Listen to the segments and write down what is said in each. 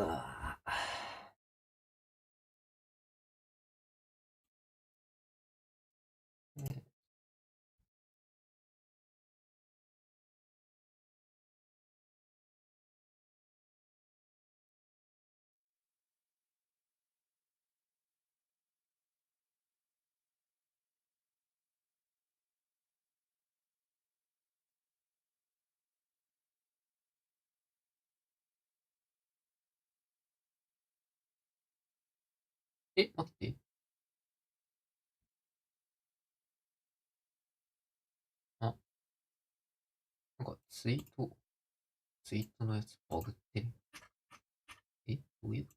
あ待って。なんかツイートのやつバグってる。どういうこ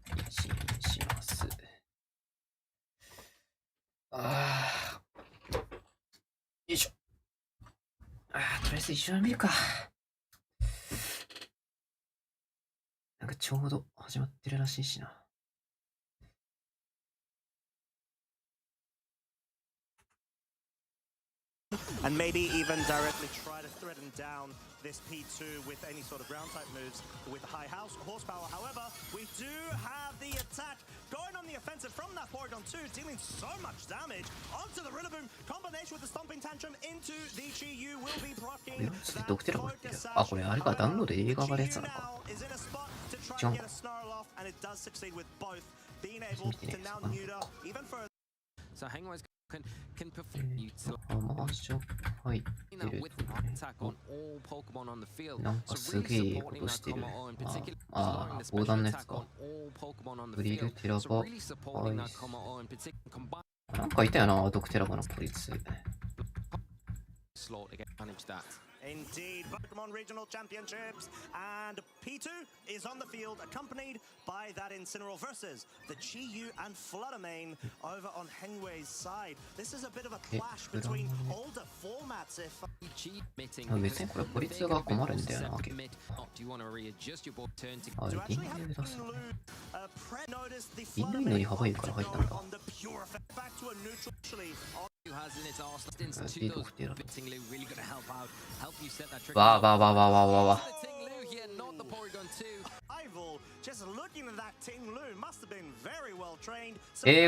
と？配信します。よいしょ。とりあえず一緒に見るか。なんかちょうど始まってるらしいしな。And maybe even directly try to threaten down this P2 with any sort of ground type moves with high horsepower. However, we do have the attack going on the offensive from that Porygon 2, dealing so much damage onto the Rillaboom. Combination with the Stomping Tantrum into the Chi-Yu will be blocking that focus sash. Chi-Yu now is in a spot to try and get a snarl off, and it does succeed with both being able to take down the Muta even further. So Hangwise can performなんかすげえことしてる。防弾のやつか。グリルテラバ、なんかいたよな、ドクテラバのポリス。Indeed, Pokemon Regional Championships, and P2 is on the field, accompanied by that Incineroar versus the Chi-Yu and Fluttermane over on Hengwei's side. This is a bit of a clash between older formats. If 別にこれポリスが困るんだよな、結構。インドインドに幅いいから入ったんだ。わ。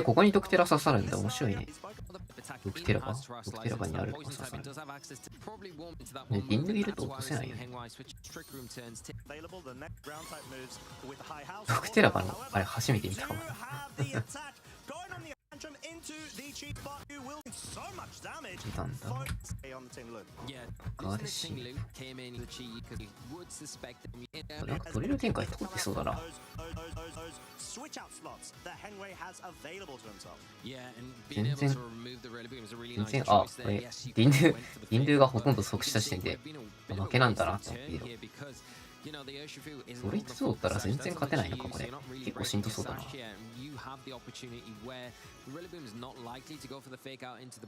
ここにドクテラ刺さるんだ。面白いね。ドクテラバにあると刺さる。インドいると落とせないよね。ドクテラバのあれ初めて見たかも。見たんだ。ガーシー。なんかトリル展開通ってそうだな。全然、これ、ディンドゥがほとんど即した時点で負けなんだなって思っている。それ一つ取ったら全然勝てないのか、これ。結構しんどそうだな。Rillaboom is not likely to go for the fake out into the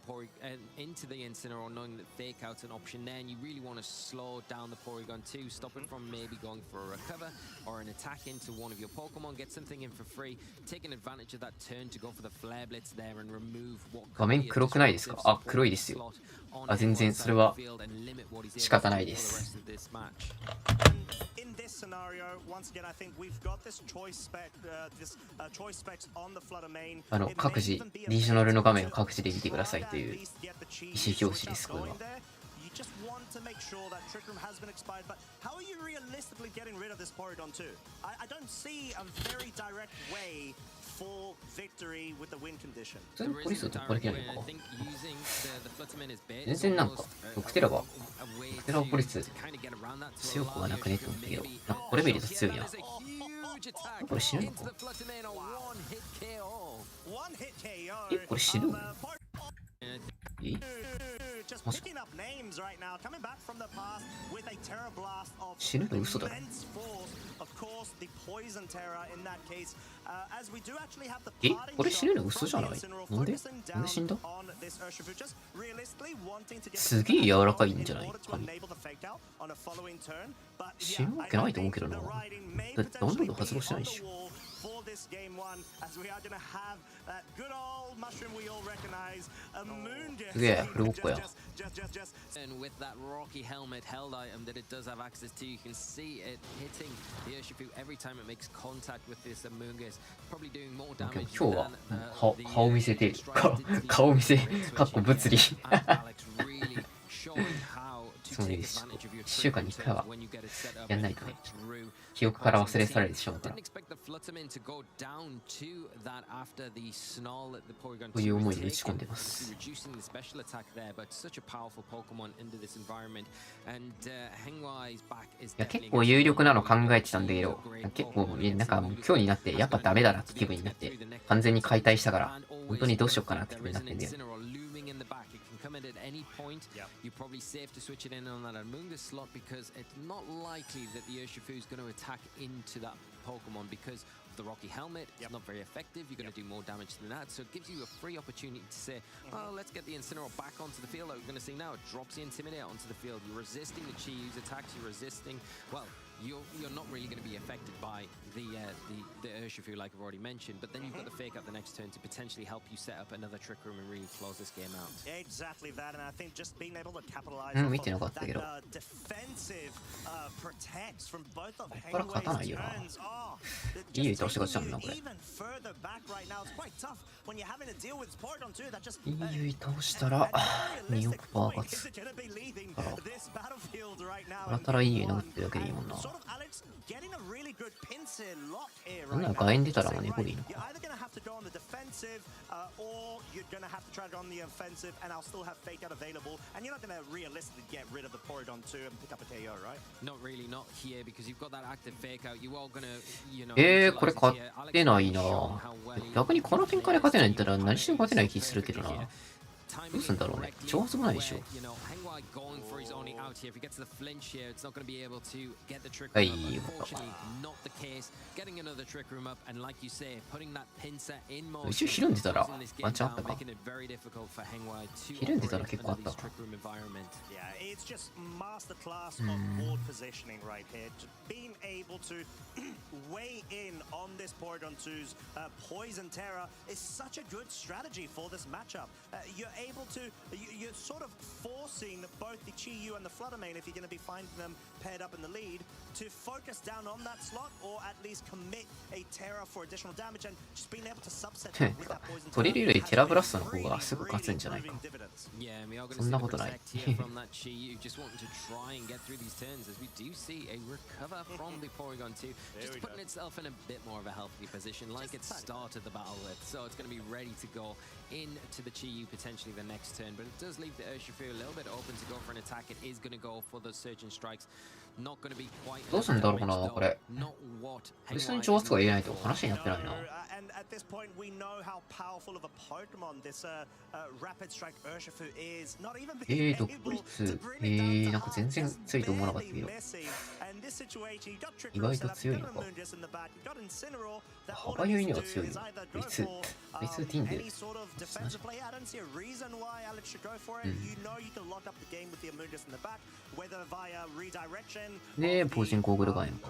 Incineroar, knowing that fake out's an option there, and you really want to slow down the Porygon 2, stop it from maybe going for a recover or an attack into one of your Pokemon, get something in for free, taking advantage of that turn to go for the Flare Blitz there and remove what 画面黒くないですか？黒いですよ。全然それは仕方ないです。各自リージョナルの画面を各自で見てくださいという意思表示です。これは。Just want to make sure that Trick Room has been expired, but how are you realistically getting rid of this Porygon 2? I don't see a very direct way for victory with the win condition. 全然ポリス突破できないのか。全然なんかドクテラバポリス強くはなくねって思ったけど、なんかこれレベルと強いな。これ死ぬのか？これ死ぬの？死ぬの嘘だろ。これ死ぬの嘘じゃない？なんで死んだ？すげえ柔らかいんじゃない？死ぬわけないと思うけどな。だってダウンロード発動してないでしょ。this game one, as we are gonna have that good old mushroom we all recognize, a Moongus. すげえ、フルボッコや。 And with that rocky helmet held item that it does have access to, you can see it hitting the Urshifu every time it makes contact with this Amoonguss, probably doing more damage 今日は than 顔見せてる。顔見せ、かっこ物理。そうね、1週間に1回はやんないとね、記憶から忘れ去られてしまうから。という思いで打ち込んでます。いや、結構有力なの考えてたんだけど、結構、なんかもう今日になってやっぱダメだなって気分になって、完全に解体したから、本当にどうしようかなって気分になってんだよ。Come in at any point, you're probably safe to switch it in on that Amoonguss slot because it's not likely that the Urshifu is going to attack into that Pokemon because of the rocky helmet. It's not very effective. You're going to do more damage than that. So it gives you a free opportunity to say, oh, let's get the Incineroar back onto the field. Like we're going to see now, it drops the Intimidator onto the field. You're resisting the Chi-Yu's attacks. You're resisting, well, you're not really going to be affected by the Urshifu, like I've already mentioned, but then you've got the fake out the next turn to potentially help you set up another trick room and really close this game out. Exactly that, and I think just being able to capitalize on that defensive protects from both of Hengwei's turns. Oh, even further back right now, it's quite tough when you're having to deal with Porygon 2 that just 倒したら2億パー勝つから、たらいい殴ってるだけでいいもんな。なんなら外縁出たら猫でいいのか。これ勝てないな。逆にこの展開で勝てないんだったら何しても勝てない気するけどな。どうすんだろうね。挑発もないでしょ。はい、よかった。一応ひるんでたらワンチャンあったか。ひるんでたら結構あったか。weigh in on this Porygon 2's Poison Terror is such a good strategy for this matchup. You're able to, you're sort of forcing both the Chi-Yu and the Fluttermane, if you're going to be finding them paired up in the lead, to focus down on that slot or at least commit a Terror for additional damage and just being able to subset with that Poison Terror. トリルよりテラブラストの方がすぐ勝つんじゃないか。そんなことない。Just putting itself in a bit more of a healthy position like it started the battle with, so it's going to be ready to go into the Chi-Yu potentially the next turn, but it does leave the Urshifu a little bit open to go for an attack. It is going to go for those surging strikes. Not going to be quite どうすんだろうかな、これ。別に挑発とか言えないと話になってないな。At this point, we know how powerful of a Pokemon this Rapid Strike Urshifu is. Not even being able to bring it down. なんか全然強いと思わなかったけど。意外と強いのか。幅酔いには強いよ。あいつティンで。で、ポーチンゴーグルがいいのか。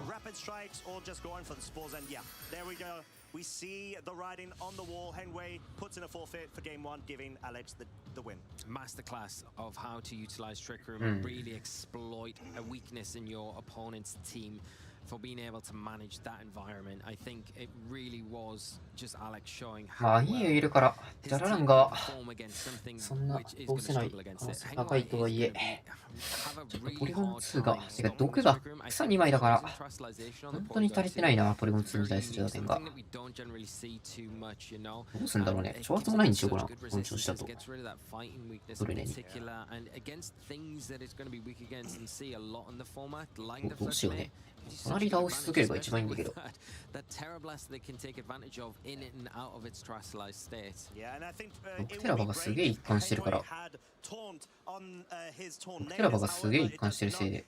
We see the writing on the wall. Hengwei puts in a forfeit for game one, giving Alex the win. Masterclass of how to utilize Trick Room and really exploit a weakness in your opponent's team for being able to manage that environment. I think it really was just Alex showing how まあいいよいるから、ダラランがそんな通せない高いとはいえ、ちょっとポリゴン2が、てか毒が草2枚だから、本当に足りてないな、ポリゴン2に対する打点が。どうすんだろうね、挑発もないんでしょ、この本調子だと。どれねに。どうしようね。隣倒し続ければ一番いいんだけど。僕テラバがすげえ一貫してるから。僕テラバがすげえ一貫してるせいで。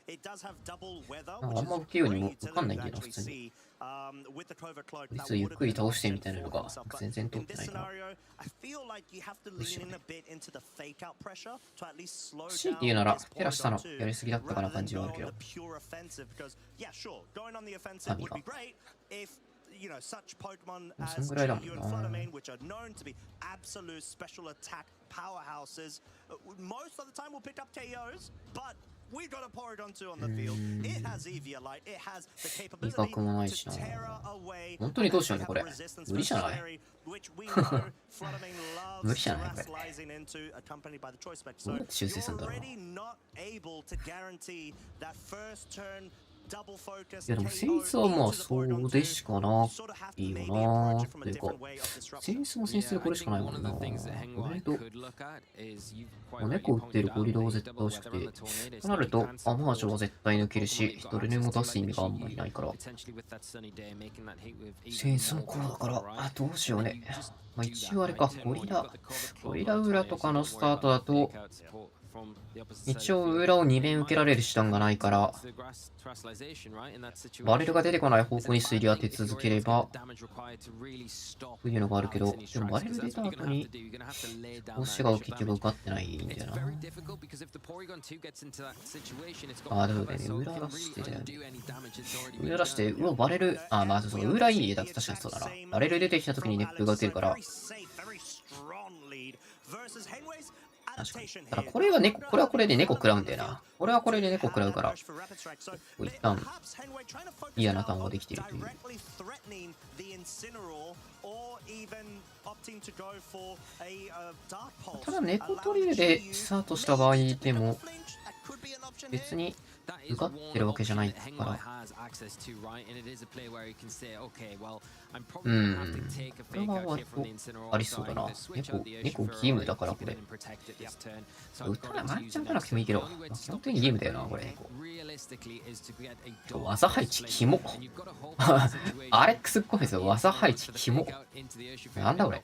あんま受けようにも分かんないんだよな、普通に。いつゆっくり倒してみたいなのが全然通ってないな。どうしようね。強いて言うなら、テラしたのやりすぎだったかな感じはあるけど。神が。you know, such Pokemon そん as ぐらいだもん Chiyu な。 and Floodamane, which are known to be absolute special attack powerhouses, most of the time we'll pick up KOs, but we've got a Porygon 2 on the field. It has Eviolite. It has the capability to tear away 本当にどうしようねこれ。無理じゃない？ which we know Floodamane 無 loves 理じゃないこれ。 terrestrializing into, accompanied by the choice spec. どう So やって修正するんだろう。 you're already not able to guarantee that first turn double focus いやでも KO センスはまあ into the そ Porygon うで 2. しかな Sort of have いい to よ maybe な approach ー it と from い a うか different way of セ disruption. ンスもセンスでこれしかないもんな。割と猫打ってるゴリラを絶対押して、となるとアマージョは絶対抜けるし、どれでも出す意味があんまりないから、センスもこうだから、あ、どうしようね。まあ、一応あれか、ゴリラ裏とかのスタートだと、一応裏を2面受けられる手段がないから、バレルが出てこない方向に推理当て続ければ、というのがあるけど、でもバレル出た後に、投資が結局受かってないんだよな。あ、だからね、裏出してだよね。裏出して、うわ、バレル、あ、まあ、そう、裏いい絵だと確かにそうだな。バレル出てきた時に熱風が打てるから、確かに。だからこれは猫、これはこれで猫食らうんだよな。これはこれで猫食らうから、一旦嫌なターンができているという。ただ猫トリルでスタートした場合でも、別に受かってるわけじゃないから。これは割とありそうだな。猫ゲームだからこれ。打たな、マンチャン打たなくてもいいけど、基本的にゲームだよな、これ。技配置キモ。アレックスっぽいですよ、技配置キモ。なんだこれ。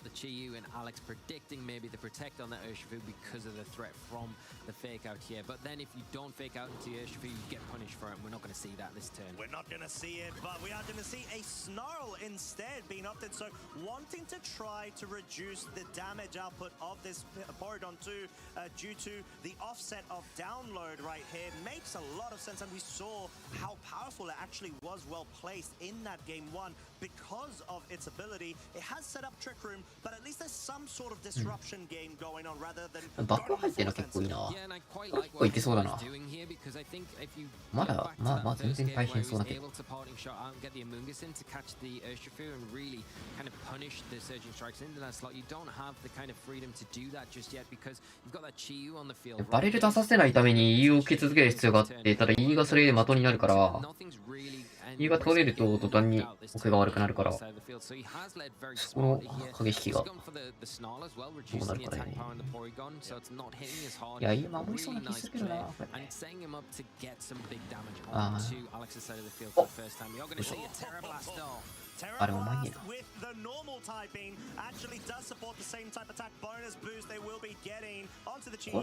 We're not going to see it, but we are going to see a snarl instead being opted. So wanting to try to reduce the damage output of this Porygon 2 due to the offset of download right here makes a lot of sense. And we saw how powerful it actually was well placed in that game one because of its ability. It has set up Trick Room, but at least there's some sort of disruption game going on rather than... バック入ってるの結構いいな。結構いけそうだな。まだ、まあ全然大変そうだけど。バレル出させないために E を受け続ける必要があって、ただ E がそれで的になるから、E が取れると途端に奥が悪くなるから、そこの駆け引きがどうなるかね。いや、いい守りそうな気するけどな、これ。ああ。おっ。あれお前いいな。これ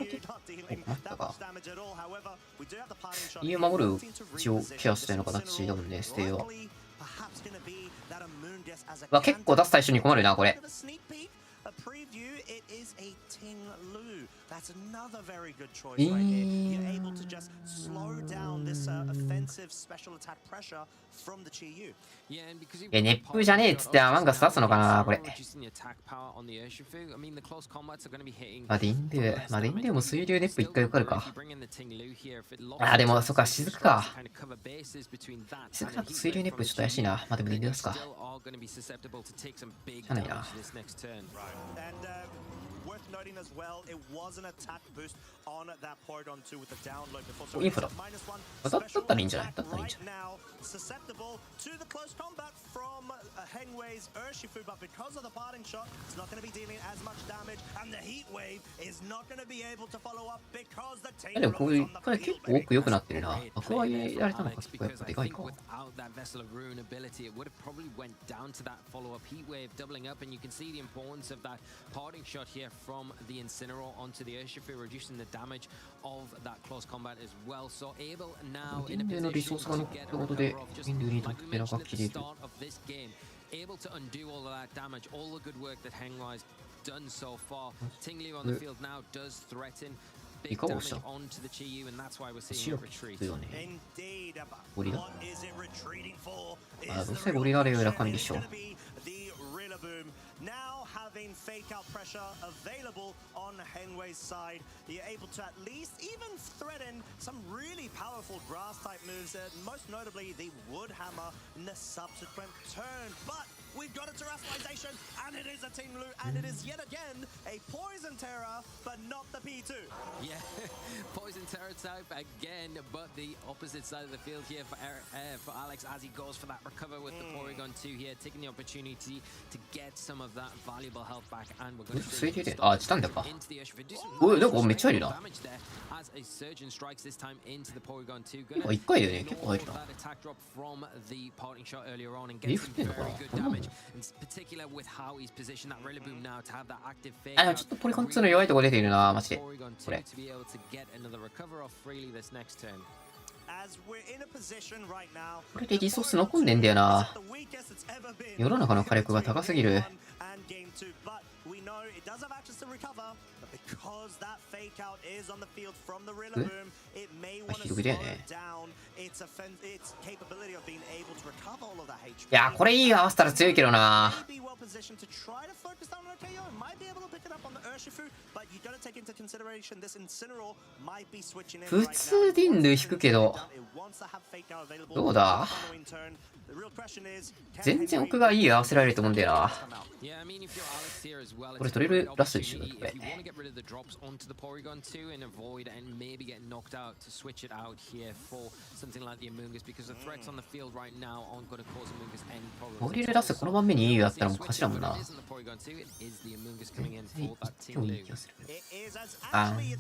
結構困ったか。家守る一応ケアしたいのかなってだもんね、ステイは。わ、結構出す対象に困るな、これ。That's another very good choice right here. You're able to just slow down this offensive special attack pressure from the Chiyu. いや、熱風じゃねえっつってアマンガス出すのかな、これ。まあ、ディンドゥ。まあ、ディンドゥも水流熱風一回受かるか。あ、でも、そっか、雫か。雫だと水流熱風ちょっと怪しいな。まあ、でもディンドゥ出すか。じゃないな。Worth noting as well, it was an attack boost on that Porygon 2 with the download before. So it's -1. だったらいいんじゃない？だったらいいんじゃない？ Now susceptible to the close combat from Hengwei's Urshifu, but because of the parting shot, it's not going to be dealing as much damage, and the heat wave is not going to be able to follow up because the team. でもこれ結構奥良くなってるな。アクア入れられたのか、そこやっぱでかいか。From the Incineroar onto the Urshifu, reducing the damage of that close combat as well. So able now in a position to get a recover of just like we mentioned at the start of this game, able to undo all of that damage, all the good work that Hengwei's done so far. Tinglu on the field now does threaten いかがした白くつくよね。ゴリラどうせゴリラレベルな感じでしょ。Now having fake out pressure available on Henway's side, you're able to at least even threaten some really powerful grass type moves, most notably the Wood Hammer in the subsequent turn. But we've got a terrestrialization, and it is a Team Loot, and it is yet again a Poison Terror, but not the P2. Yeah, Poison Terror type again, but the opposite side of the field here for Alex as he goes for that recover with the Porygon 2 here, taking the opportunity to get some of that valuable health back, and we're going to see it. Into the Urshifu. Do some damage there as a Surgeon strikes this time into the Porygon 2. That attack drop from the parting shot earlier on and get some very good damage, in particular with how he's positioned that Rillaboom now to have that active fake. ちょっとポリコン2の弱いとこ出ているな、マジで。これ。To be able to get another recover off freely this next turn. これでリソース残んねんだよな。世の中の火力が高すぎる。ひどくだよね。いや、これいい合わせたら強いけどな。普通ディンル引くけど、どうだ？全然奥がいい合わせられると思うんだよな。これ取れるラストでしょ、これ。取れるラストこの盤面にいいやったらもう勝ちだもんな。全然いい気がする。あー。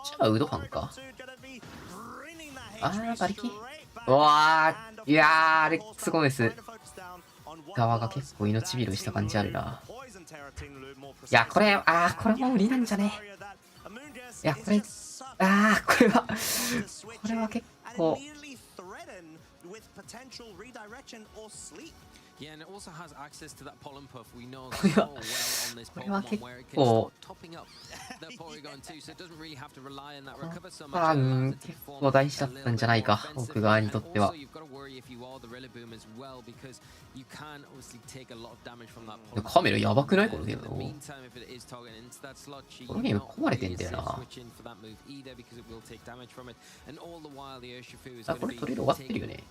じゃあウドハンか。馬力。うわー、いやー、あれすごいです。側が結構命拾いした感じあるな。いや、これ、これも無理なんじゃね。いや、これ、これは結構。Yeah, and it also has access to that pollen puff. We know so well on this Pokemon where it can start topping up the Porygon 2, so it doesn't really have to rely on that recover so much. 結構大事だったんじゃないか、奥側にとっては。カメラやばくない？このゲーム。このゲーム壊れてんだよな。これ取れる終わってるよね。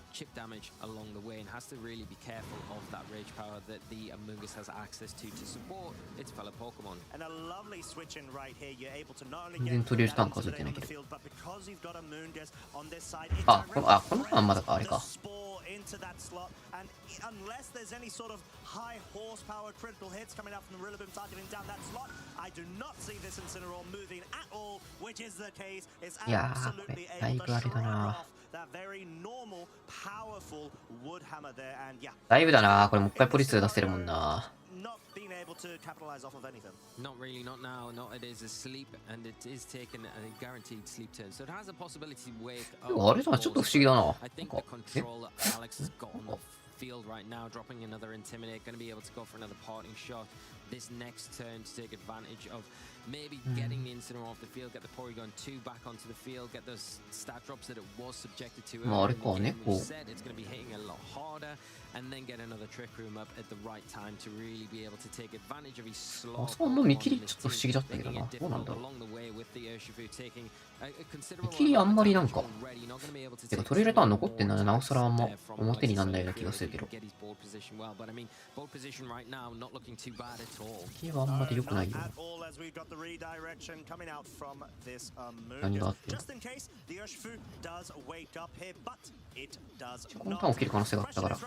of that rage power that the Amoonguss has access to support its fellow Pokemon. And a lovely switch in right here. You're able to not only get the field, but because you've got Amoonguss on this side, it spore into that slot. And unless there's any sort of high horsepower critical hits coming out from the Rillaboom targeting down that slot, I do not see this Incineroar moving at all, which is the case. It's absolutely able to shrug off that very normal, powerful wood hammer there, and yeah. だいぶだな、これもう一回ポリ2出せるもんな。Not being able to capitalize off of anything. Not really, not now. Not it is a sleep, and it is taken a guaranteed sleep turn, so it has a possibility to wake up. あれだ、ちょっと不思議だな。I think the control that Alex has got on the field right now, dropping another intimidate, going to be able to go for another parting shot this next turn to take advantage of maybe getting the Incineroar off the field, get the Porygon 2 back onto the field, get those stat drops that it was subjected to. It's going to be hitting a lot harder, and then get another Trick Room up at the right time to really be able to take advantage of his slow. 見切りちょっと不思議だったけどな。どうなんだろう。見切りあんまりなんか。てか取れるターン残ってんならなおさらあんま表になんないような気がするけど。見切りはあんまり良くないよ。何があってこのターン起きる可能性があったから。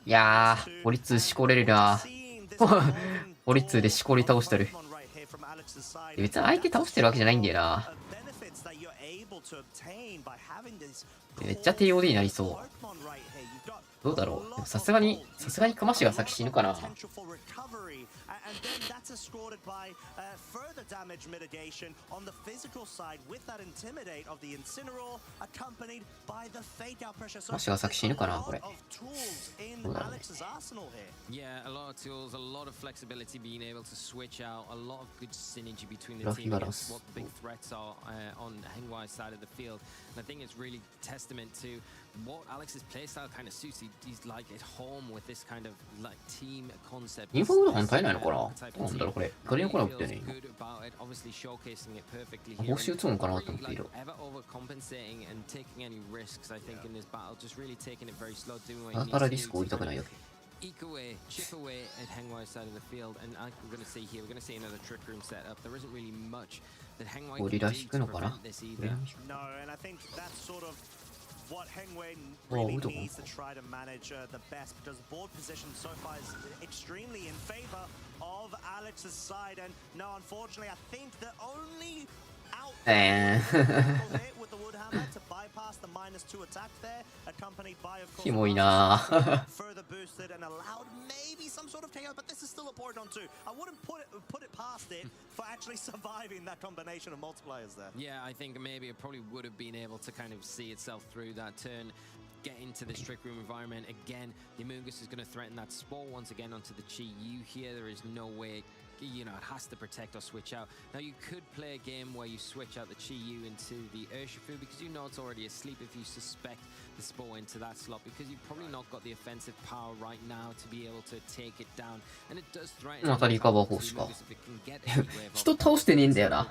いやー、ポリ2しこれるな。ポリ2でしこり倒してる。別に相手倒してるわけじゃないんだよな。めっちゃ TOD になりそう。どうだろう。でもさすがにかましが先死ぬかな。かましが先死ぬかな、これ。どうだろうね。ラフィガラス。What Alex's playstyle kind of suits. He's like at home with this kind of like team concept. インフォグラファン足りないのかな。どうなんだろうこれ。ガリアコラボってね。報酬つもんかなと思っている。だからリスクを負いたくないわけ。Eke away, chip away at Hengwai's side of the field, and I'm going to see here, we're going to see another trick room set up. There isn't really much that Hengwai can do to prevent this either. No, and I think that's sort of what Hengwei really needs to try to manage the best, because board position so far is extremely in favor of Alex's side, and no, unfortunately, I think the only out with the wood hammer to bypass the -2 attack there, accompanied by of course further boosted and allowed maybe some sort of KO, but this is still a Porygon 2. I wouldn't put it past it for actually surviving that combination of multipliers there. Yeah, I think maybe it probably would have been able to kind of see itself through that turn, get into this trick room environment. Again, the Amoonguss is going to threaten that spore once again onto the Chi Yu here. There is no way, you know, it has to protect or switch out. Now you could play a game where you switch out the Chi Yu into the Urshifu, because you know it's already asleep if you suspect the spore into that slot, because you've probably not got the offensive power right now to be able to take it down. And it does threaten またリカバー方式か。人倒してねえんだよな。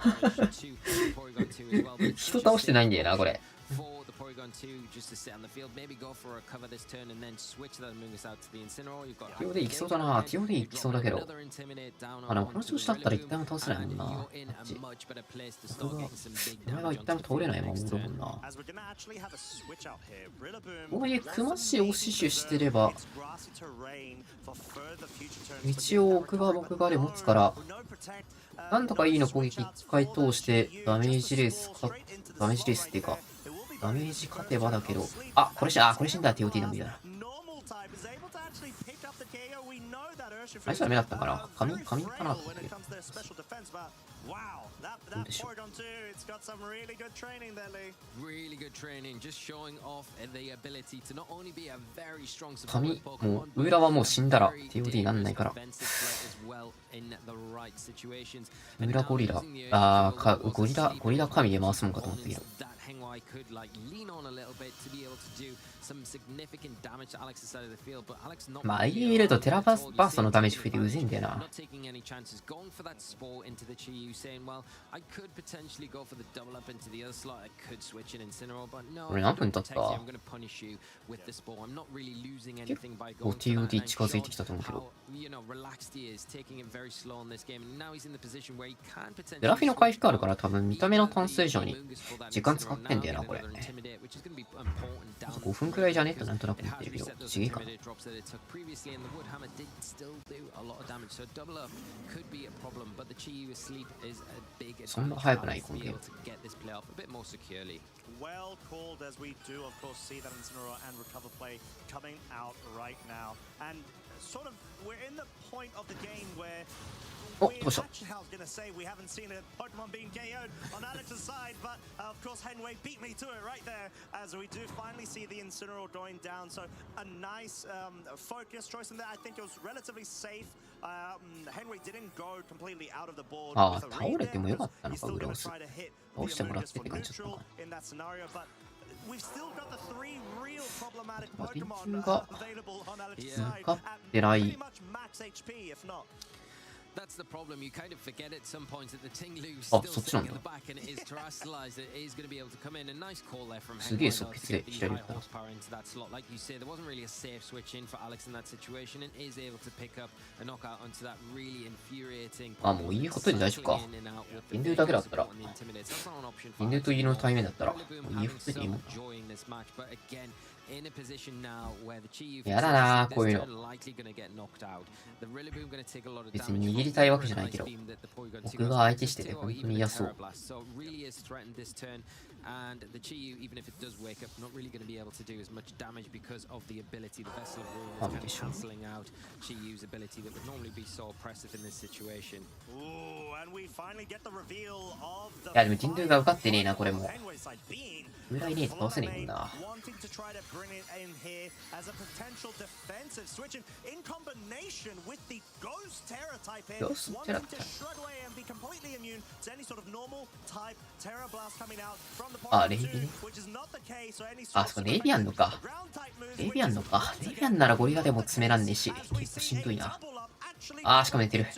人倒してないんだよな、これ。TOD 行きそうだな。TOD 行きそうだけど。あ、でもこの調子だったら一旦も倒せないもんな。こっち。俺が一旦も通れないまま戻るもんな。こういうクマシを死守してれば、一応僕がで持つから、なんとかいいの攻撃一回通してダメージレースっていうか、ダメージ勝てばだけど、あ、これ死んだ。 TOT でもいいだな。最初ダメだったかな。髪かなと思って。Wow, that Porygon 2, it's got some really good training there, Lee. Really good training, just showing off the ability to not only be a very strong support 髪、もう、裏はもう死んだら TOD なんないから。裏ゴリラ、ゴリラ神で回すもんかと思ったけど。まあ、ああいう見るとテラバーストのダメージ増えてうぜえんだよな。これ何分経った？結構 TOD 近づいてきたと思うけど。でラフィの回復あるから多分見た目の単数以上に時間使ってんだよな、これ。5分くらいじゃねってなんとなく思ってるけど、ちげえかな。そんな早くない、このゲーム。Well called, as we do, of course, see that Incineroar and Recover play coming out right now. And sort of, we're in the point of the game where I was going to say we haven't seen a Pokemon being KO'd on Alex's side, but of course, Hengwei beat me to it right there, as we do finally see the Incineroar going down. So a nice focus choice in there. I think it was relatively safe. Hengwei didn't go completely out of the board. ああ、倒れてもよかったのか、裏を倒してもらってって感じだったかな。We've still got the 3 real problematic リン Pokemon が available on Alex's 向 side かっ at てない。 pretty much max HP, if not. That's the problem. You kind of forget at some points that the Tinglu's Oh, still sitting in the back, and it is terrestrialized. It is going to be able to come in. A nice call there from Hengwei to get the high horsepower into that slot. Like you say, there wasn't really a safe switch in for Alex in that situation, and is able to pick up a knockout onto that really infuriating. あ、もういいことで大丈夫か。インドゥだけだったら、インドゥと家の対面だったら、もういいことでいいもんな。やだなこういうの。別に握りたいわけじゃないけど、僕が相手してて本当に嫌そう。And the Chiyu, even if it does wake up, not really going to be able to do as much damage because of the ability. The Vessel of Ruin is kind of cancelling out Chiyu's ability that would normally be so oppressive in this situation. Ooh, and we finally get the reveal of the いやでもディンドゥが受かってねえなこれも。ぐらいねえと倒せねえもんな。wanting to try to bring it in here as a potential defensive switch in combination with the Ghost Terror type here, wanting to shrug away and be completely immune to any sort of normal type Terror Blast coming out from the Porygon 2, which is not the case. So any sort of レイビアンのか。レイビアンのか。レイビアンならゴリラでも詰めらんねえし、結構しんどいな。しかも寝てる。起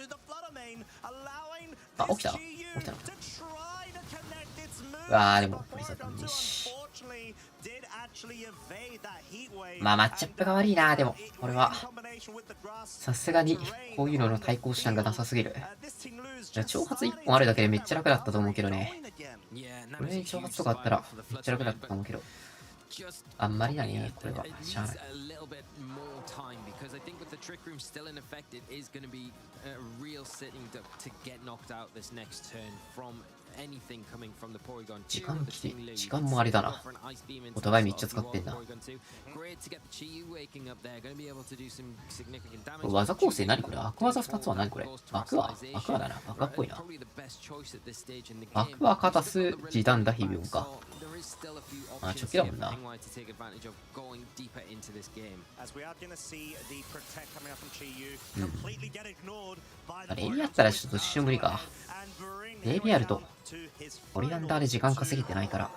きたのでも、これさ、ねし。マッチアップが悪いな、でも、これは。さすがに、こういうのの対抗手段がなさすぎる。挑発1本あるだけでめっちゃ楽だったと思うけどね。これに挑発とかあったら、めっちゃ楽だったと思うけど。あんまりだね、これは。しゃあない。時間もあれだな。お互いめっちゃ使ってんな。技構成何これ？アク技2つは何これ？アクアだな。アクアっぽいな。アクアカタス、ジダンダヒビオンか。チョキだもんな。レイビアったらちょっと一瞬無理か。レイビアると、オリランダーで時間稼げてないから、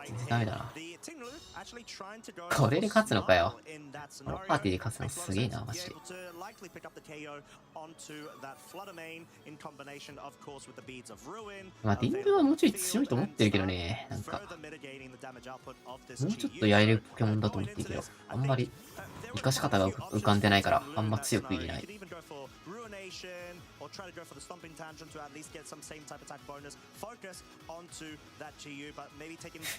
全然ダメだな。これで勝つのかよ。このパーティーで勝つのすげえな、マジで。ディンドゥはもうちょい強いと思ってるけどね。なんか、もうちょっとやれるポケモンだと思ってるけど、あんまり生かし方が浮かんでないから、あんま強く言えない。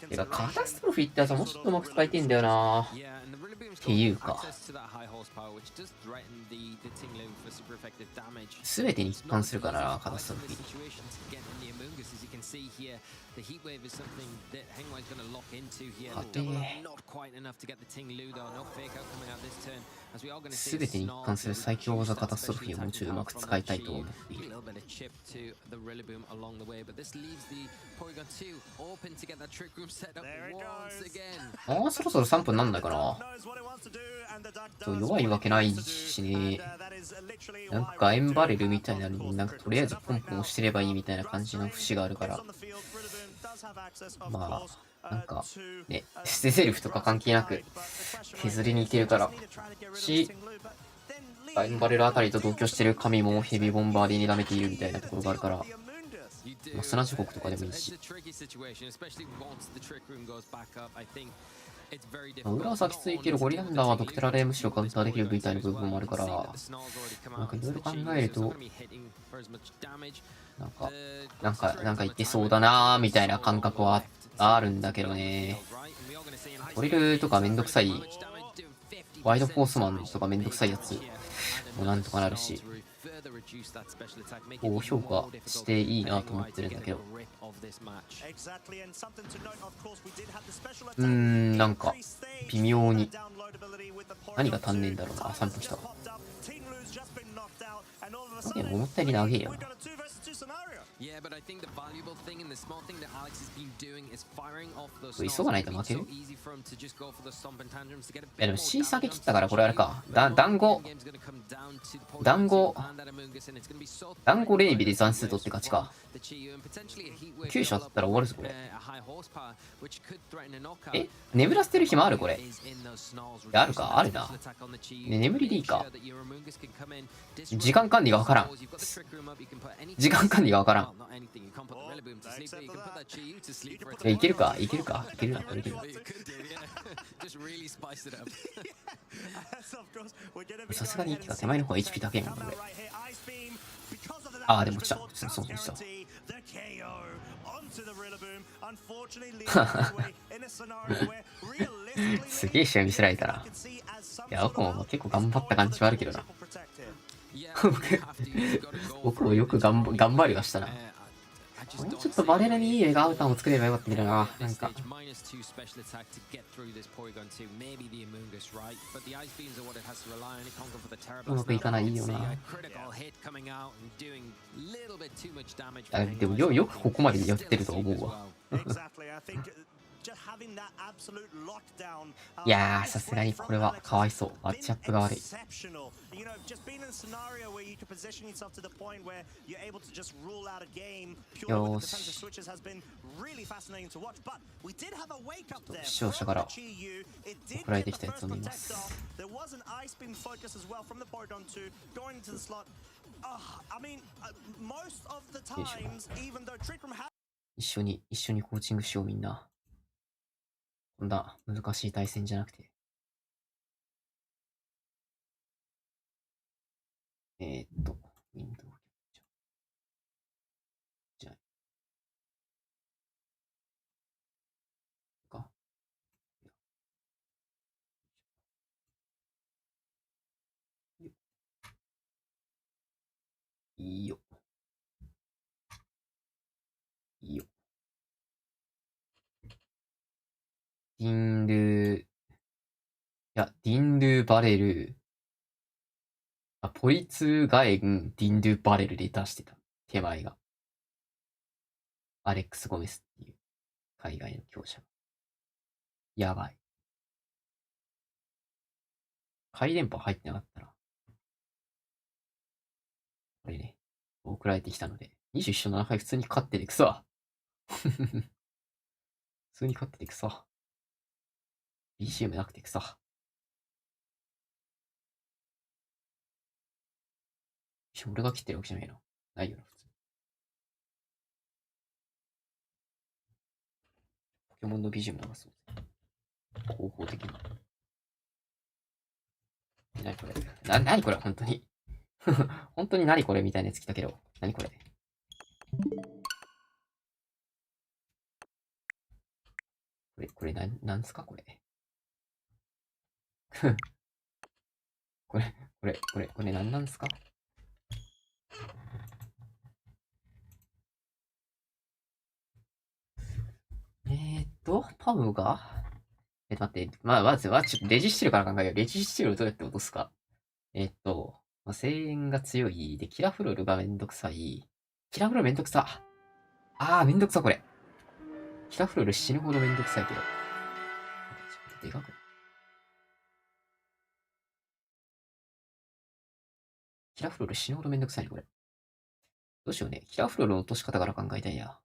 てか、カタストロフィーってやつはもうちょっとうまく使いてんだよな。っていうか。すべてに一貫するからな、カタストロフィー。すべてに一貫する最強技カタストロフィーをもうちょいうまく使いたいと思っている。そろそろ3分なんないかな。弱いわけないしね。なんかエンバレルみたいなのになんかとりあえずポンポン押してればいいみたいな感じの節があるから。なんかね、捨てゼルフとか関係なく削りにいけるからエンバレルあたりと同居してる神もヘビーボンバーで舐めているみたいなところがあるから、砂地国とかでもいいし。裏は先ついけるゴリランダーはドクテラでむしろカウンターできるみたいな部分もあるから、なんかいろいろ考えると、なんかいけそうだなーみたいな感覚はあるんだけどね。ドリルとかめんどくさい、ワイドフォースマンとかめんどくさいやつもなんとかなるし、評価していいなと思ってるんだけど。なんか微妙に何が足んねえんだろうな。3分した。でも思ったより長えよな。急がないと負ける。でも C 下げ切ったからこれあれか。団子レイビで残数取って勝ちか。9勝だったら終わるぞこれ。眠らせてる暇あるこれ。あるか、あるな。眠りでいいか。時間管理がわからん。いけるか、いけるな、これいけるな。さすがに手前の方が HP 高いもんね。でも落ちた。そうでした。すげえ試合見せられたな。いや、僕も結構頑張った感じはあるけどな。僕もよく頑張りはしたな。もうちょっとバレルにいい映画アウターを作ればよかったけどな。なんか。うまくいかないよな。でもよくここまでやってると思うわ。いやー、さすがにこれはかわいそう。マッチアップが悪い。よーし。視聴者から送られてきたやつを見ます。一緒にコーチングしようみんな。こんな難しい対戦じゃなくて。ウィンドウキャプチャー。じゃあ。か。いいよ。いいよ。ディンルー、ディンルーバレル、ポリツガエン、ディンルーバレルで出してた。手前が。アレックス・ゴメスっていう海外の強者。やばい。回電波入ってなかったな。これね、送られてきたので、21勝7敗普通に勝っててくそ。普通に勝っててくそ。BGM なくてくそ。俺が切ってるわけじゃないの。ないよな、普通。ポケモンの BGM 流そうぜ。広報的な。何これ何これ本当に。本当に何これみたいなやつ来たけど。何これこれなんすかこれ。これ何なんすかパブが待って、まずはちょっとレジスティルから考えよう。レジスティルをどうやって落とすか。声援が強い。で、キラフロールがめんどくさい。キラフロールめんどくさ。めんどくさ、これ。キラフロール死ぬほどめんどくさいけど。でかくないキラフロール死ぬほどめんどくさいね、これ。どうしようね。キラフロールの落とし方から考えたいや。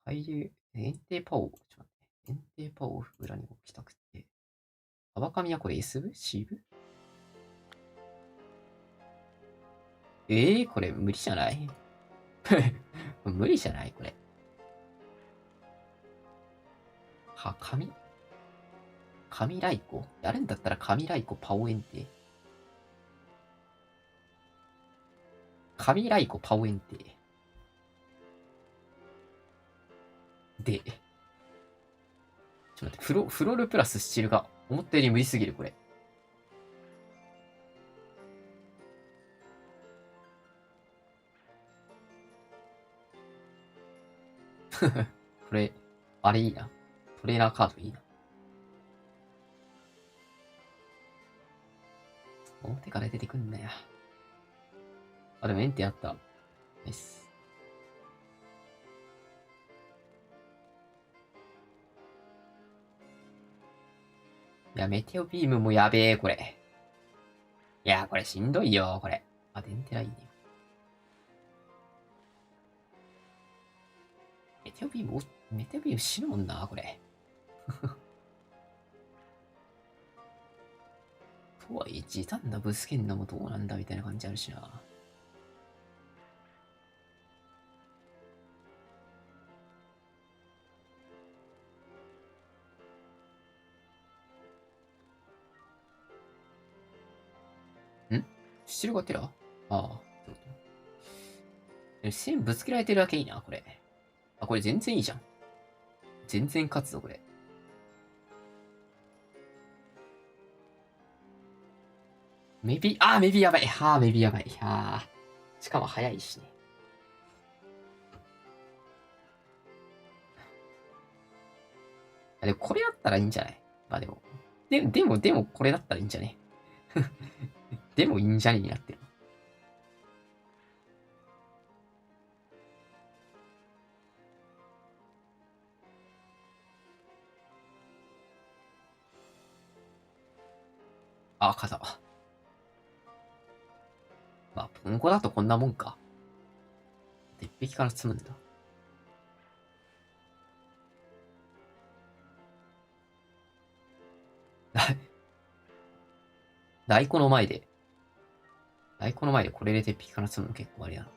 海流、遠定パオ、ちょっと待って。遠定パオを裏に置きたくて。幅紙はこれ S 部 ?C 部これ無理じゃない無理じゃないこれ。紙ライコやるんだったら紙ライコパオエンテ。紙ライコパオエンテ。で、ちょっと待って、フロールプラススチールが思ったより無理すぎる、これ。これ、あれいいな。トレーナーカードいいな。表から出てくんなよ。でもエンテあった。ナイス。いや、メテオビームもやべえ、これ。いや、これしんどいよ、これ。デンテラいいね。メテオビーム死ぬもんな、これ。とはいえ、時短なブスケンナもどうなんだみたいな感じあるしな。スチルがテラ線ぶつけられてるだけいいな、これ。これ全然いいじゃん。全然勝つぞ、これ。メビやばい。メビやばい。しかも早いしね。でもこれだったらいいんじゃない？まあでも。でもこれだったらいいんじゃね？でもいいんじゃねになってる。あ、傘。まあ、ポンコだとこんなもんか。鉄壁から積むんだ。太鼓の前でこれで鉄壁から積むの結構あれやな。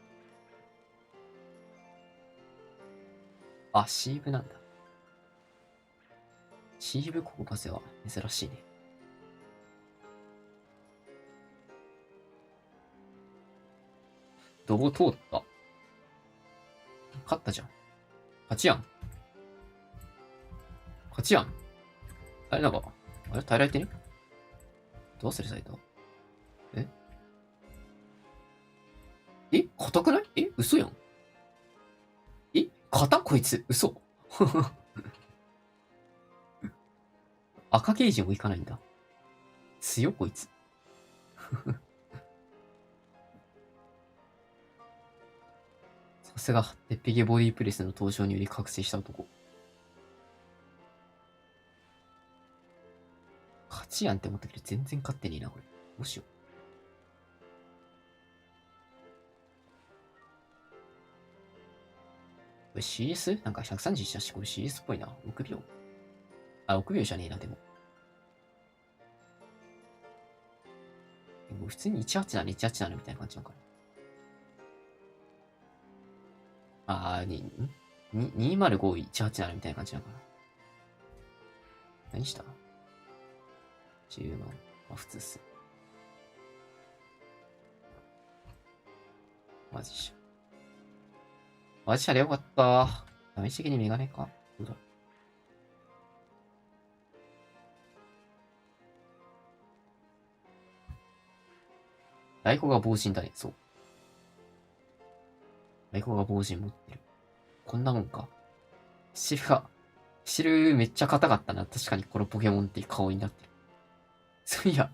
あ、シーブなんだ。シーブここ風は珍しいね。ドボ通った。勝ったじゃん。勝ちやん。勝ちやん。あれなんか、あれ耐えられてね？どうするサイト？硬くない？嘘やん。硬こいつ。嘘。赤ゲージもいかないんだ。強こいつ。さすが、鉄壁ボディプレスの登場により覚醒した男。勝ちやんって思ったけど全然勝ってねえな、これ。どうしよう。これ CS？ なんか131だし、これ CS っぽいな。6秒。あ、6秒じゃねえな、でも。普通に187、187みたいな感じなのかな。205、187みたいな感じなのかな。何した ?10 万。まあ、普通っす。マジシャ。マジシャでよかった。試し的にメガネか？どうだ？ライコが防塵だね。そう。ライコが防塵持ってる。こんなもんか。シルめっちゃ硬かったな。確かにこのポケモンっていう顔になってる。そういや、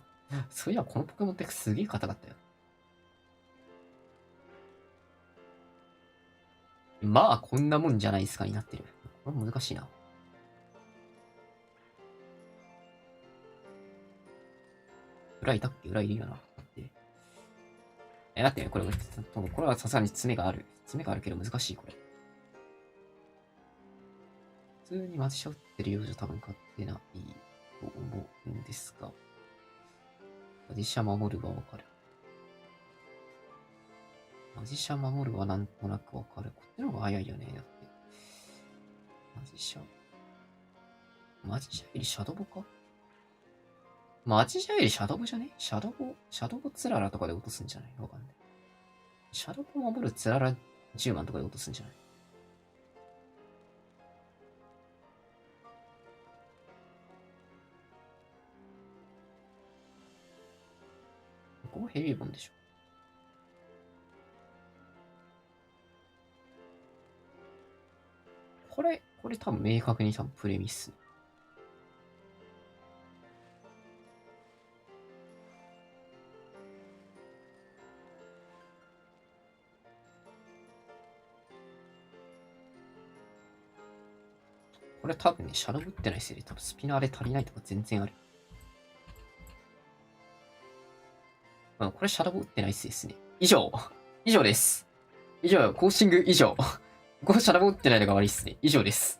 このポケモンってすげえ硬かったよ。まあ、こんなもんじゃないですかになってる。これ難しいな。裏いたっけ？裏いるよな。待ってね、これはさすがに爪がある。爪があるけど難しい、これ。普通にマジシャ打ってるようじゃ多分勝ってないと思うんですが。マジシャ守るはわかる。マジシャ守るはなんとなくわかる。こっちの方が早いよね。だって。マジシャよりシャドボか？マジシャよりシャドボじゃね？シャドボつららとかで落とすんじゃない？わかんない。シャドボ守るつらら10万とかで落とすんじゃない？ここヘビーボンでしょ。これ多分明確にプレミス。これ多分ね、シャドウ打ってないせいで多分スピナーで足りないとか全然ある。これシャドウ打ってないせいですね。以上です。コーチング以上。これシャドウ打ってないのが悪いっすね。以上です。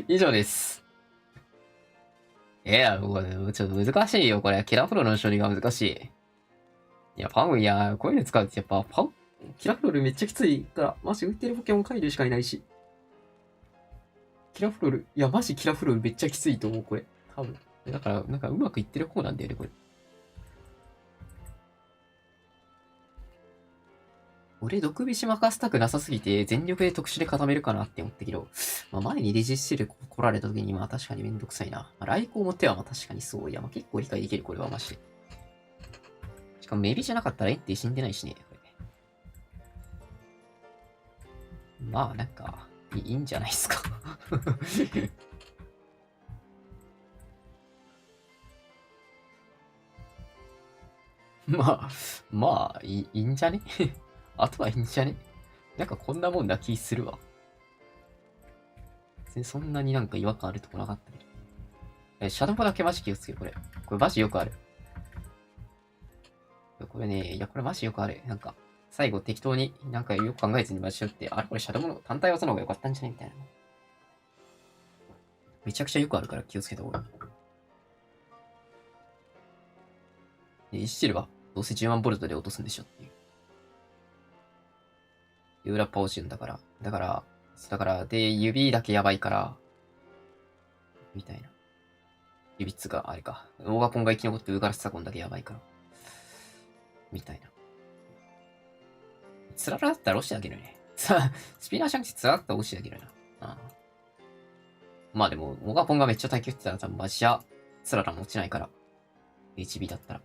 以上です。もうちょっと難しいよ、これ。キラフロの処理が難しい。いや、こういうの使うとやっぱ、キラフロールめっちゃきついから、マジ浮いてるポケモン回路しかいないし。キラフロールめっちゃきついと思う、これ。多分。だから、なんかうまくいってる方なんだよね、これ。俺、毒菱任せたくなさすぎて、全力で特殊で固めるかなって思ったけど、前にレジステル来られた時に、確かにめんどくさいな。来航も手は確かにそう。いや、結構理解できる、これはマジで。しかもメビじゃなかったらエンティ死んでないしね、これ。なんか、いいんじゃないですか。まあ、いいんじゃね。あとはいいんじゃね。なんかこんなもんな気するわ。別にそんなになんか違和感あるとこなかったけど。シャドバだけマジ気をつける、これ。これマジよくある。これね、いや、これマジよくある。なんか、最後適当になんかよく考えずにマジよって、あれこれシャドバの単体技の方が良かったんじゃねみたいな。めちゃくちゃよくあるから気をつけた方がいい。イシチルはどうせ10万ボルトで落とすんでしょっていう。裏パオジュンだから。だから、で、指だけやばいから、みたいな。指つがあれか。オーガポンが生き残ってウガラスサゴンだけやばいから。みたいな。つららだったら落ちてあげるね。さあ、スピナーシャンクスつららだったら落ちてあげるな。ああまあでも、オーガポンがめっちゃ耐久ってたら多分マジじゃ、つららも落ちないから。HB だったら。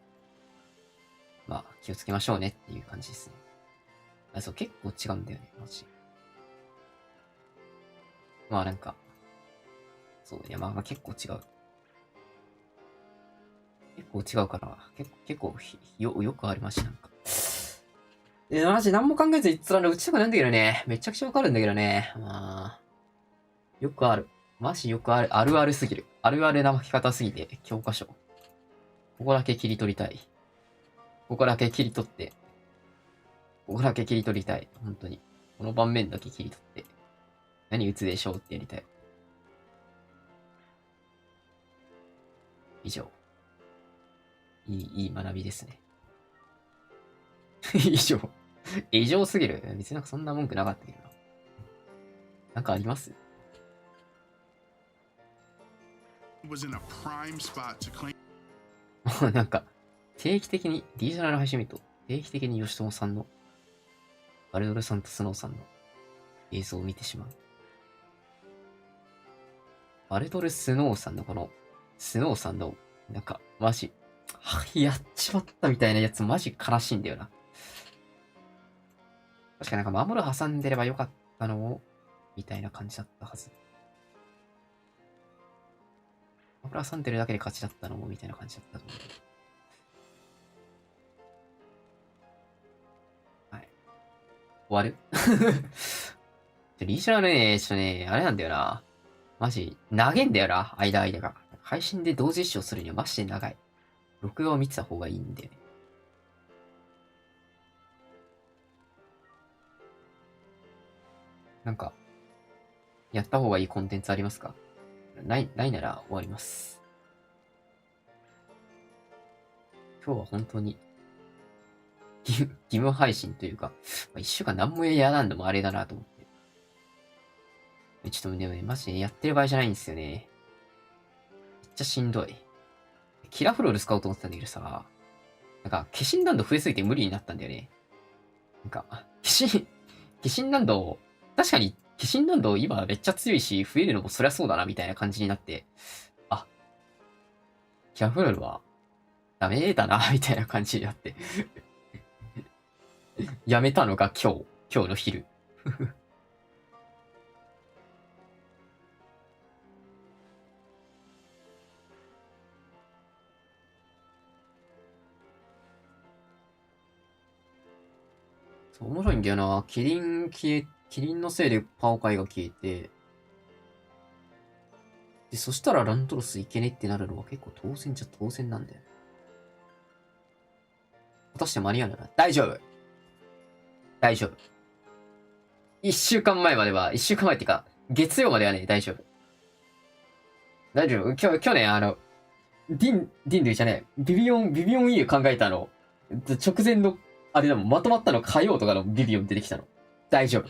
まあ、気をつけましょうねっていう感じですね。あ、そう、結構違うんだよね、マジ。まあなんか、そう、いやまあ結構違う。結構違うから、結構よくありました、なんか。マジ何も考えずにつらの打ちたくないんだけどね。めちゃくちゃわかるんだけどね。まあ、よくある。マジよくある。あるあるすぎる。あるあるな巻き方すぎて、教科書。ここだけ切り取りたい。ここだけ切り取って。ここだけ切り取りたい。本当に。この盤面だけ切り取って。何打つでしょうってやりたい。以上。いい学びですね。以上。異常すぎる。別になんかそんな文句なかったけどな。なんかあります？なんか、定期的に、リージョナル配信見ると、定期的に吉友さんの、バルドルさんとスノーさんの映像を見てしまう。バルドル・スノーさんのこの、スノーさんの、なんか、マジ、やっちまったみたいなやつマジ悲しいんだよな。確かなんか守る挟んでればよかったのを、みたいな感じだったはず。守る挟んでるだけで勝ちだったのも、みたいな感じだったと思う。はい。終わるリージョナルね、あれなんだよな。マジ、長いんだよな、間が。配信で同時視聴するにはマジで長い。録画を見てた方がいいんだよね。なんか、やった方がいいコンテンツありますか？ないなら終わります。今日は本当に、義務配信というか、一週間何もやらんのもあれだなと思って。ちょっとね、マジでやってる場合じゃないんですよね。めっちゃしんどい。キラフロール使おうと思ってたんだけどさ、なんか、化身難度増えすぎて無理になったんだよね。なんか、化身難度、確かに、化身難度今めっちゃ強いし、増えるのもそりゃそうだな、みたいな感じになって、あ、キラフロールは、ダメだな、みたいな感じになって。やめたのが今日の昼。おもろいんだよな。キリンのせいでパオカイが消えて、で、そしたらラントロスいけねってなるのは結構当然じゃ当然なんだよ。果たして間に合うのかな？大丈夫。大丈夫。一週間前っていうか、月曜まではね、大丈夫。大丈夫。去年ディンドゥじゃねえ。ビビオン EU 考えたの。直前の、あれだもん、まとまったの火曜とかのビビオン出てきたの。大丈夫。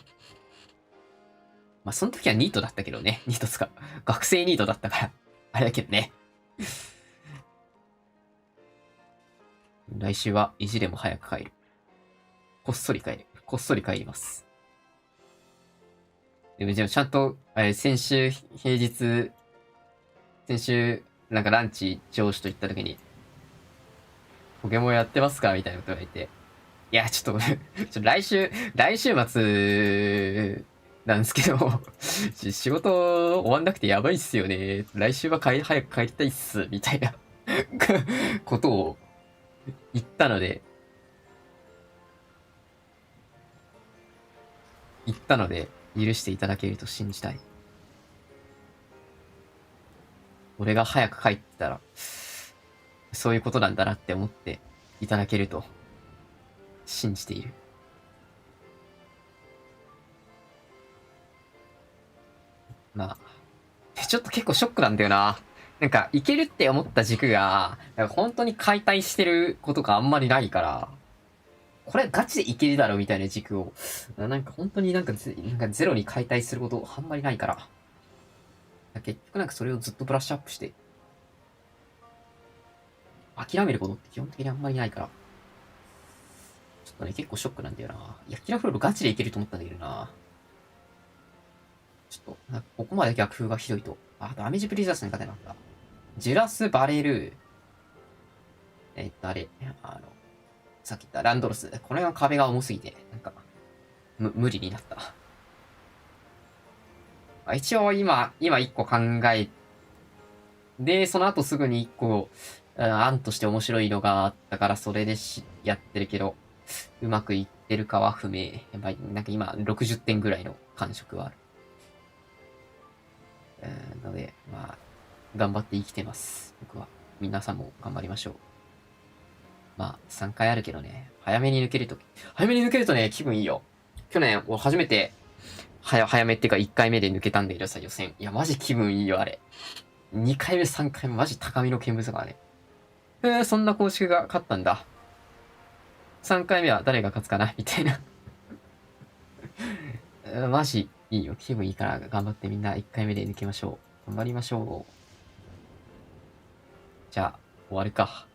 まあ、その時はニートだったけどね。ニートつか。学生ニートだったから。あれだけどね。来週は意地でも早く帰る。こっそり帰ります。でもちゃんと、先週、なんかランチ上司と行った時に、ポケモンやってますかみたいなことが言って、いや、ちょっと来週末、なんですけど、仕事終わんなくてやばいっすよね。来週は早く帰りたいっす、みたいなことを言ったので、許していただけると信じたい。俺が早く帰ってたら、そういうことなんだなって思っていただけると信じている。まあ、ちょっと結構ショックなんだよな。なんか、いけるって思った軸が、なんか本当に解体してることがあんまりないから、これガチでいけるだろうみたいな軸を、なんか本当になんかゼロに解体することあんまりないから、結局なんかそれをずっとブラッシュアップして、諦めることって基本的にあんまりないから、ちょっとね、結構ショックなんだよな。いや、キラフロールガチでいけると思ったんだけどな。ちょっと、ここまで逆風がひどいと。ダメージプリザースに勝てなかった。ジュラス、バレル、あれ、さっき言ったランドロス。これの壁が重すぎて、なんか、無理になった。一応今一個考え、で、その後すぐに一個、案として面白いのがあったから、それでやってるけど、うまくいってるかは不明。やっぱり、なんか今、60点ぐらいの感触はある。ので、まあ、頑張って生きてます。僕は。皆さんも頑張りましょう。まあ、3回あるけどね、早めに抜けるとね、気分いいよ。去年、俺初めて、早めっていうか1回目で抜けたんだけどさ、予選。いや、マジ気分いいよ、あれ。2回目、3回目、マジ高みの見物だからね。そんな公式が勝ったんだ。3回目は誰が勝つかなみたいな。マジいいよ。気分いいから頑張ってみんな1回目で抜けましょう。頑張りましょう。じゃあ、終わるか。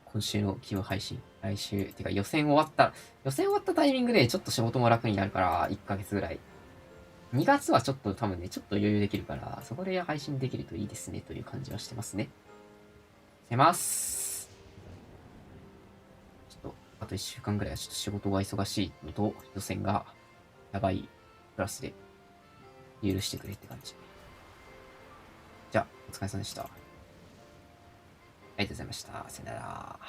今週の気分配信。来週、てか予選終わったタイミングでちょっと仕事も楽になるから、1ヶ月ぐらい。2月はちょっと多分ね、ちょっと余裕できるから、そこで配信できるといいですね、という感じはしてますね。出ます。ちょっと、あと1週間ぐらいはちょっと仕事が忙しいのと、予選がやばいプラスで許してくれって感じ。じゃあ、お疲れ様でした。ありがとうございました。さよなら。